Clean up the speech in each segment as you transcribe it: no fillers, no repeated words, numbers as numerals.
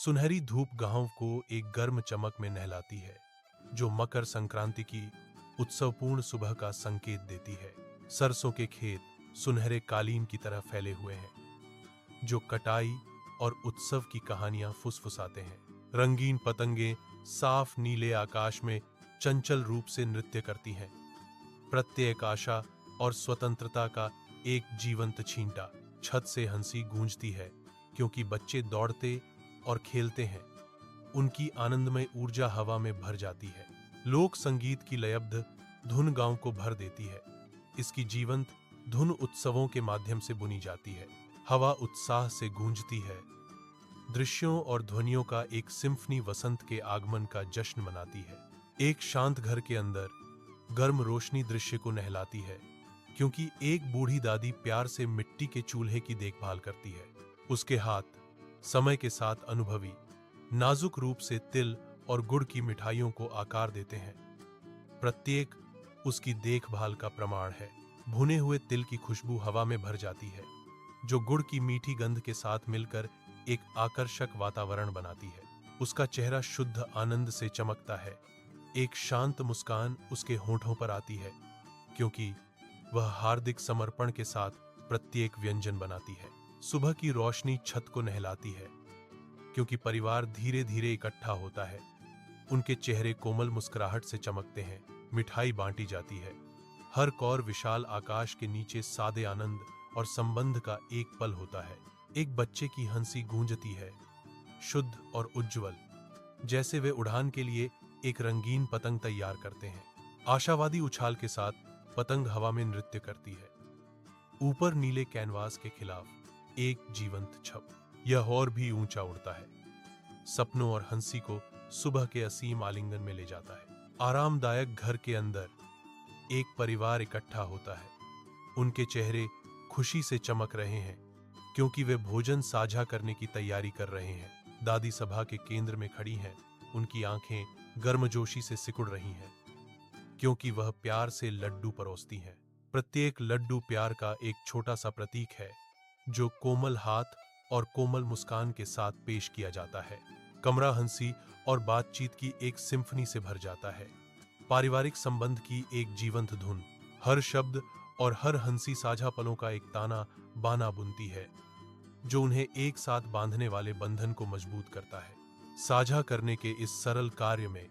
सुनहरी धूप गांव को एक गर्म चमक में नहलाती है, जो मकर संक्रांति की उत्सवपूर्ण सुबह का संकेत देती है। सरसों के खेत सुनहरे कालीन की तरह फैले हुए हैं, जो कटाई और उत्सव की कहानियां फुसफुसाते हैं। रंगीन पतंगे साफ नीले आकाश में चंचल रूप से नृत्य करती हैं। प्रत्येक आशा और स्वतंत्रता का एक जीवंत छींटा। छत से हंसी गूंजती है, क्योंकि बच्चे दौड़ते और खेलते हैं। उनकी आनंदमय ऊर्जा हवा में भर जाती है। लोक संगीत की लयबद्ध धुन गांव को भर देती है। इसकी जीवंत धुन उत्सवों के माध्यम से बुनी जाती है। हवा उत्साह से गूंजती है। दृश्यों और ध्वनियों का एक सिम्फनी वसंत के आगमन का जश्न मनाती है। एक शांत घर के अंदर गर्म रोशनी दृश्य को नहलाती है, क्योंकि एक बूढ़ी दादी प्यार से मिट्टी के चूल्हे की देखभाल करती है। उसके हाथ समय के साथ अनुभवी नाजुक रूप से तिल और गुड़ की मिठाइयों को आकार देते हैं। प्रत्येक उसकी देखभाल का प्रमाण है। भुने हुए तिल की खुशबू हवा में भर जाती है, जो गुड़ की मीठी गंध के साथ मिलकर एक आकर्षक वातावरण बनाती है। उसका चेहरा शुद्ध आनंद से चमकता है। एक शांत मुस्कान उसके होठों पर आती है, क्योंकि वह हार्दिक समर्पण के साथ प्रत्येक व्यंजन बनाती है। सुबह की रोशनी छत को नहलाती है, क्योंकि परिवार धीरे धीरे इकट्ठा होता है। उनके चेहरे कोमल मुस्कुराहट से चमकते हैं। मिठाई बांटी जाती है। हर कौर विशाल आकाश के नीचे सादे आनंद और संबंध का एक पल होता है। एक बच्चे की हंसी गूंजती है, शुद्ध और उज्जवल, जैसे वे उड़ान के लिए एक रंगीन पतंग तैयार करते हैं। आशावादी उछाल के साथ पतंग हवा में नृत्य करती है, ऊपर नीले कैनवास के खिलाफ एक जीवंत छप। यह और भी ऊंचा उड़ता है, सपनों और हंसी को सुबह के असीम आलिंगन में ले जाता है। आरामदायक घर के अंदर एक परिवार इकट्ठा होता है। उनके चेहरे खुशी से चमक रहे हैं, क्योंकि वे भोजन साझा करने की तैयारी कर रहे हैं। दादी सभा के केंद्र में खड़ी हैं। उनकी आंखें गर्मजोशी से सिकुड़ रही हैं, क्योंकि वह प्यार से लड्डू परोसती हैं। प्रत्येक लड्डू प्यार का एक छोटा सा प्रतीक है, जो कोमल हाथ और कोमल मुस्कान के साथ पेश किया जाता है। कमरा हंसी और बातचीत की एक सिम्फनी से भर जाता है। पारिवारिक संबंध की एक जीवंत धुन। हर शब्द और हर हंसी साझा पलों का एक ताना बाना बुनती है, जो उन्हें एक साथ बांधने वाले बंधन को मजबूत करता है। साझा करने के इस सरल कार्य में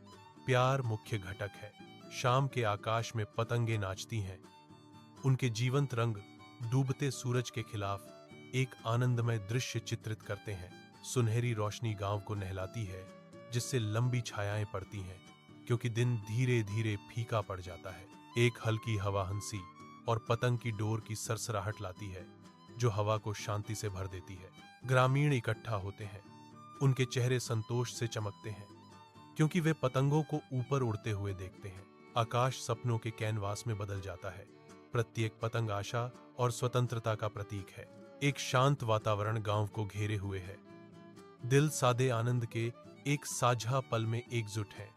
प्यार मुख्य घटक है। शाम के आकाश में पतंगे नाचती हैं। उनके जीवंत रंग डूबते सूरज के खिलाफ एक आनंदमय दृश्य चित्रित करते हैं। सुनहरी रोशनी गांव को नहलाती है, जिससे लंबी छायाएं पड़ती हैं, क्योंकि दिन धीरे धीरे फीका पड़ जाता है। एक हल्की हवा हंसी और पतंग की डोर की सरसराहट लाती है, जो हवा को शांति से भर देती है। ग्रामीण इकट्ठा होते हैं। उनके चेहरे संतोष से चमकते हैं, क्योंकि वे पतंगों को ऊपर उड़ते हुए देखते हैं। आकाश सपनों के कैनवास में बदल जाता है। प्रत्येक पतंग आशा और स्वतंत्रता का प्रतीक है। एक शांत वातावरण गांव को घेरे हुए है। दिल सादे आनंद के एक साझा पल में एकजुट है।